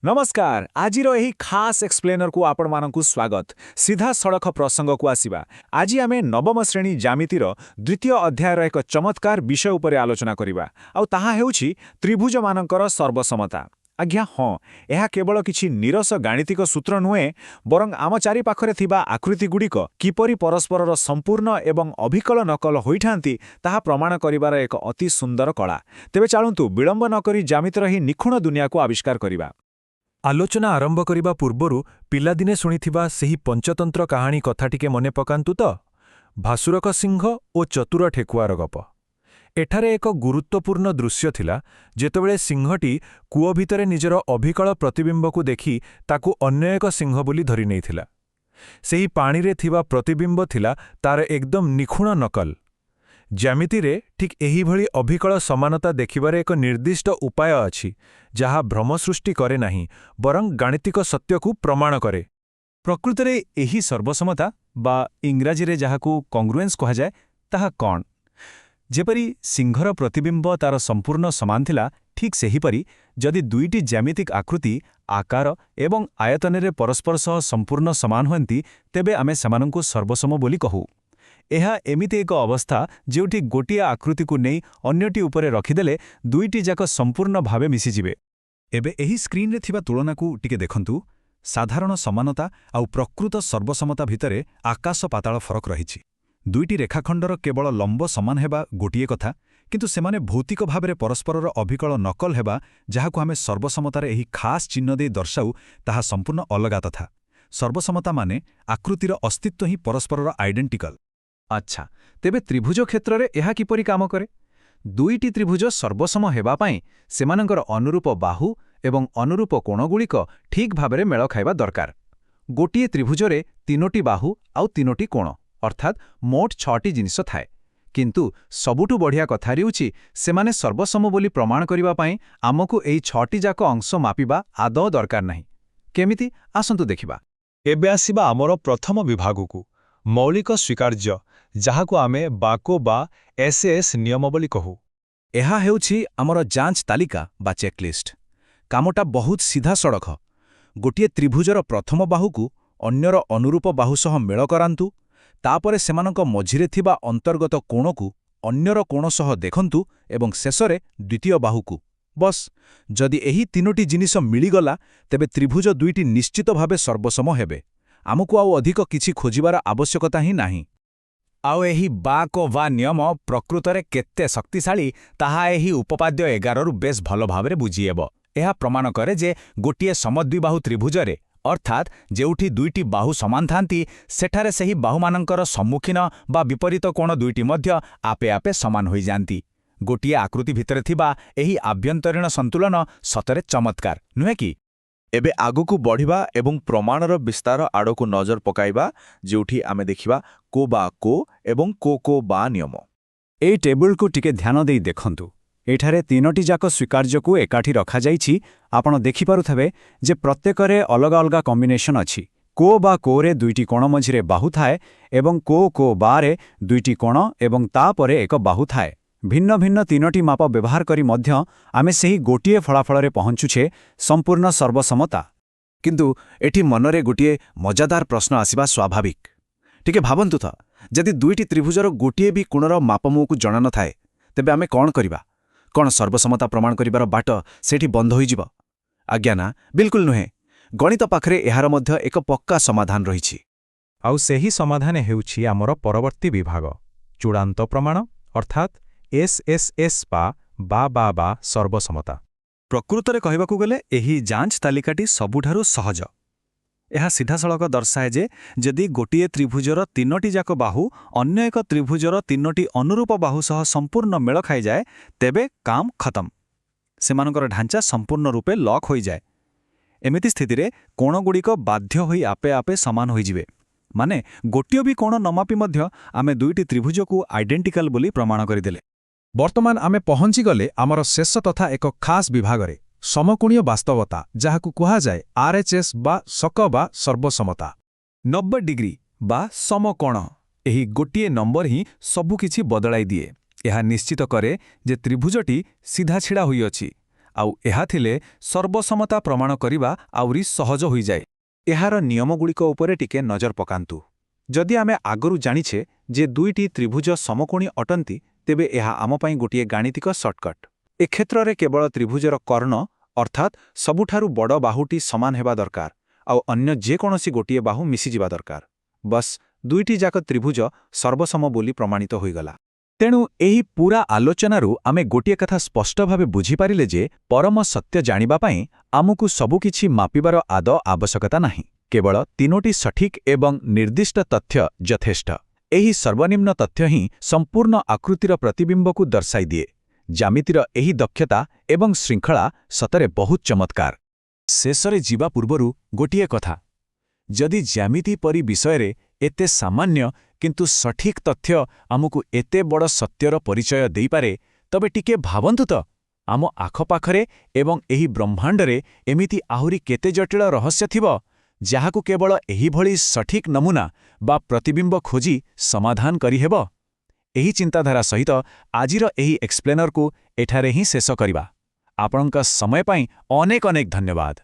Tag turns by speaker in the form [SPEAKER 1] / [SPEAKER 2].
[SPEAKER 1] नमस्कार आज यही खास एक्सप्लेनर को आपण मानकु स्वागत सीधा सड़क प्रसंग को आसिबा आज आमे नवम श्रेणी ज्यामितिर द्वितीय अध्यायर एक चमत्कार विषय उपरे आलोचना करिबा आउ ताहा हेउछि त्रिभुज मानकर सर्वसमता। आज्ञा हाँ यह केवल किछि निरस गाणितिक सूत्र नुहे बरं आम चारि पाखरे थिबा आकृति गुड़िक किपरि परस्परर संपूर्ण एवं अभिकल नकल होइठांती ताहा प्रमाण करिबार एक अति सुंदर कला। तेबे चालंतु विलंब नकरी ज्यामितिर ही निखुण दुनिया को आविष्कार करिबा।
[SPEAKER 2] आलोचना आरंभ करिबा पूर्वरु पिलादिने शुणिथिबा सेही पंचतंत्र काहानी कथाटिके मने पकांतु त भासुरक सिंह ओ चतुर ठेकुआर गप। एठारे एक गुरुत्वपूर्ण दृश्य थिला जेतेबेले सिंहटी कूओ भितरे निजर अभिकल प्रतिबिंबकु देखि ताकु अन्य एक सिंह बोली धरि नेइथिला। सेही पाणीरे थिबा प्रतिबिंब थिला तार एकदम निखुण नकल। ज्यामिति रे ठीक एही भଳି अभिकल समानता देखिबारे एक निर्दिष्ट उपाय अछि जहा भ्रम सृष्टि करे नाही बरं गाणितिक सत्यकु प्रमाण करे।
[SPEAKER 1] प्रकृतरे एही सर्वसमता बा इंग्राजी रे जहाकु कॉन्ग्रुएंस कहा जाए ताहा कौन जेपरी सिंहर प्रतिबिंब तार संपूर्ण समान थिला ठीक सेहीपरि जदि दुईटी ज्यामितिक आकृति आकार एवं आयतन परस्पर सह संपूर्ण समान हुअंती तेबे आमे सेमानंकु सर्वसम बोली कहू। एहा एमिति एक अवस्था जेउठी गोटिए आकृति को नहीं अन्यटी उपरे रखिदेले दुईटी जाक संपूर्ण भावे मिसिजिबे। एबे एही स्क्रीन रे थिबा तुलना को टिके देखंतु साधारण समानता आउ प्रकृत सर्वसमता भितरे आकाश पाताल फरक रहिछि। दुईटी रेखाखंडर केवल लंब समान हेबा गोटिए कथा किंतु सेमाने भौतिक भावरे परस्परर अभिकल नकल हेबा जहाकु आमे सर्वसमतार एही खास चिन्ह दे दर्शाऊ ताहा संपूर्ण अलगा तथा। सर्वसमता माने आकृतिर अस्तित्व ही परस्परर आइडेंटिकल। अच्छा तेबे त्रिभुज क्षेत्र रे एहा किपरि काम करे? दुईटी त्रिभुज सर्वसम हेबा पई सेमानंकर अनुरूप बाहु एवं अनुरूप कोणगुड़िक ठीक भाबरे मेल खाइबा दरकार। गोटिए त्रिभुज रे तीनोटी बाहु आउ तीनोटी कोण अर्थात मोट 6टी जिनिस थाए किंतु सबुठु बढ़िया कथा हेउछि सेमाने सर्वसम बोली प्रमाण करिबा पई आमकु एही 6टी जाक अंश मापिबा आदौ दरकार नाही। केमिति आसंतु देखिबा।
[SPEAKER 2] एबे आसीबा हमर प्रथम विभागकु मौलिक स्वीकार्य जहाकु आमे बाको बा एसएस नियम बोली कहू।
[SPEAKER 1] एहा हेउछि हमर जांच तालिका बा चेकलिस्ट। कामटा बहुत सीधा सड़क। गोटिए त्रिभुजर प्रथम बाहुकु अन्यर अनुरूप बाहु सह मेल करांतु तापरे सेमानक मझिरे थिबा अंतर्गत कोणकु अन्यर कोण सह देखंतु एवं शेषरे द्वितीय बाहुकु। बस जदि एही तीनोटी जिनिस मिलिगला तेबे त्रिभुज दुईटी निश्चित भावे सर्वसम हेबे। आमकु आउ अधिक किछि खोजिबार आवश्यकता ही नाही। आउ एही बाको वा नियम प्रकृतरे केत्ते शक्तिशाली ताहा एही उपपाद्य 11 रु बेस भल भावरे बुझिएब। एहा प्रमाण करे जे गोटिए समद्विबाहु त्रिभुजरे अर्थात जेउठी दुईटी बाहु समान थांती सेठारे सेही बाहुमानंकर सम्मुखीन बा विपरीत कोण दुईटी मध्य आपे आपे समान होई जांती। गोटिए आकृति भितरे थिबा एही आभ्यंतरीण संतुलन सतरे चमत्कार नुहे कि?
[SPEAKER 3] एबे आगुकु बढ़िबा एवं प्रमाणर विस्तार आड़कु नजर पकाइबा जेउठी आमे देखिबा को बा को एवं को बा नियम।
[SPEAKER 1] ए टेबल को टिके ध्यान देई देखंतु। एठारे तीनोटी जाक स्वीकार्य को एकाठी रखा जाइछि। आपण देखि पारुथबे जे प्रत्येकरे अलगा अलगा कॉम्बिनेशन अछि। को बा को रे दुईटी कोण मझिरे बाहु थाए एवं को बा रे दुईटी कोण एवं तापरे एक बाहु थाए। भिन्न भिन्न तीनोटी माप व्यवहार करी मध्य आमे सेही गोटिए फलाफल पहुंचुछे संपूर्ण सर्वसमता। किंतु एठी मनरे गोटिए मजादार प्रश्न आसिबा स्वाभाविक। टिके भाबंतु था जदि दुईटी त्रिभुजर गोटिए भी कोणर मापमुकु जणा न थाए तेबे आमे कोन करिबा? कोन सर्वसमता प्रमाण करिबार बाट सेठी बंद होई जिवो? आज्ञा ना, बिल्कुल नुहे। गणित पाखरे एहार मध्य एक पक्का समाधान रहिछि।
[SPEAKER 2] आउ सेही समाधान हेउछि आमर परवर्ती विभाग चूड़ांत प्रमाण अर्थात एसएसएस बा सर्वसमता।
[SPEAKER 1] प्रकृतरे कहबाकु गले एही जांच तालिकाटी सबुठारु सहज। एहा सीधासळख दर्शाए जे जदि गोटिए त्रिभुजर तीनोटी जाक बाहु अन्य एक त्रिभुजर तीनोटी अनुरूप बाहु सह संपूर्ण मेल खाई जाए तेबे काम खत्म। सेमानकर ढांचा संपूर्ण रूपे लॉक होई जाए। एमिति स्थितिरे कोणगुड़िक बाध्य होई आपे आपे समान होई जिवे। माने गोटिए भी कोण नमापि मध्य आमे दुईटी त्रिभुज को आइडेंटिकल बोली प्रमाण करिदेले।
[SPEAKER 4] वर्तमान आमे पहुंची गले आमर शेष तथा एक खास विभागरे समकोणीय वास्तवता जहाकु कुहा जाए आरएचएस बा सक बा सर्वसमता।
[SPEAKER 1] 90 डिग्री बा समकोण एही गोटिए नंबर ही सबु किछि बदलाई दिए। यह निश्चित करे जे त्रिभुजटी सीधा छिड़ा होई अछि। ଆଉ ଏହା ଥିଲେ ସର୍ବସମତା ପ୍ରମାଣ କରିବା ଆହୁରି ସହଜ ହୋଇଯାଏ। ଏହାର ନିୟମଗୁଡ଼ିକ ଉପରେ ଟିକେ ନଜର ପକାନ୍ତୁ। ଯଦି ଆମେ ଆଗରୁ ଜାଣିଛେ ଯେ ଦୁଇଟି ତ୍ରିଭୁଜ ସମକୋଣୀ ଅଟନ୍ତି, ତେବେ ଏହା ଆମ ପାଇଁ ଗୋଟିଏ ଗାଣିତିକ ସର୍ଟକଟ୍। ଏ କ୍ଷେତ୍ରରେ କେବଳ ତ୍ରିଭୁଜର କର୍ଣ୍ଣ ଅର୍ଥାତ୍ ସବୁଠାରୁ ବଡ଼ ବାହୁଟି ସମାନ ହେବା ଦରକାର, ଆଉ ଅନ୍ୟ ଯେକୌଣସି ଗୋଟିଏ ବାହୁ ମିଶିଯିବା ଦରକାର। ବସ୍ ଦୁଇଟି ଯାକ ତ୍ରିଭୁଜ ସର୍ବସମ ବୋଲି ପ୍ରମାଣିତ ହୋଇଗଲା। ତେଣୁ ଏହି ପୂରା ଆଲୋଚନାରୁ ଆମେ ଗୋଟିଏ କଥା ସ୍ପଷ୍ଟ ଭାବେ ବୁଝିପାରିଲେ ଯେ ପରମ ସତ୍ୟ ଜାଣିବା ପାଇଁ ଆମକୁ ସବୁକିଛି ମାପିବାର ଆଦୌ ଆବଶ୍ୟକତା ନାହିଁ। କେବଳ ତିନୋଟି ସଠିକ୍ ଏବଂ ନିର୍ଦ୍ଦିଷ୍ଟ ତଥ୍ୟ ଯଥେଷ୍ଟ। ଏହି ସର୍ବନିମ୍ନ ତଥ୍ୟ ହିଁ ସମ୍ପୂର୍ଣ୍ଣ ଆକୃତିର ପ୍ରତିବିମ୍ବକୁ ଦର୍ଶାଇଦିଏ। ଜ୍ୟାମିତିର ଏହି ଦକ୍ଷତା ଏବଂ ଶୃଙ୍ଖଳା ସତରେ ବହୁତ ଚମତ୍କାର। ଶେଷରେ ଯିବା ପୂର୍ବରୁ ଗୋଟିଏ କଥା, ଯଦି ଜ୍ୟାମିତି ପରି ବିଷୟରେ ଏତେ ସାମାନ୍ୟ କିନ୍ତୁ ସଠିକ୍ ତଥ୍ୟ ଆମକୁ ଏତେ ବଡ଼ ସତ୍ୟର ପରିଚୟ ଦେଇପାରେ, ତବେ ଟିକେ ଭାବନ୍ତୁ ତ, ଆମ ଆଖପାଖରେ ଏବଂ ଏହି ବ୍ରହ୍ମାଣ୍ଡରେ ଏମିତି ଆହୁରି କେତେ ଜଟିଳ ରହସ୍ୟ ଥିବ, ଯାହାକୁ କେବଳ ଏହିଭଳି ସଠିକ୍ ନମୁନା ବା ପ୍ରତିବିମ୍ବ ଖୋଜି ସମାଧାନ କରିହେବ। ଏହି ଚିନ୍ତାଧାରା ସହିତ ଆଜିର ଏହି ଏକ୍ସପ୍ଲେନରକୁ ଏଠାରେ ହିଁ ଶେଷ କରିବା। ଆପଣଙ୍କ ସମୟ ପାଇଁ ଅନେକ ଅନେକ ଧନ୍ୟବାଦ।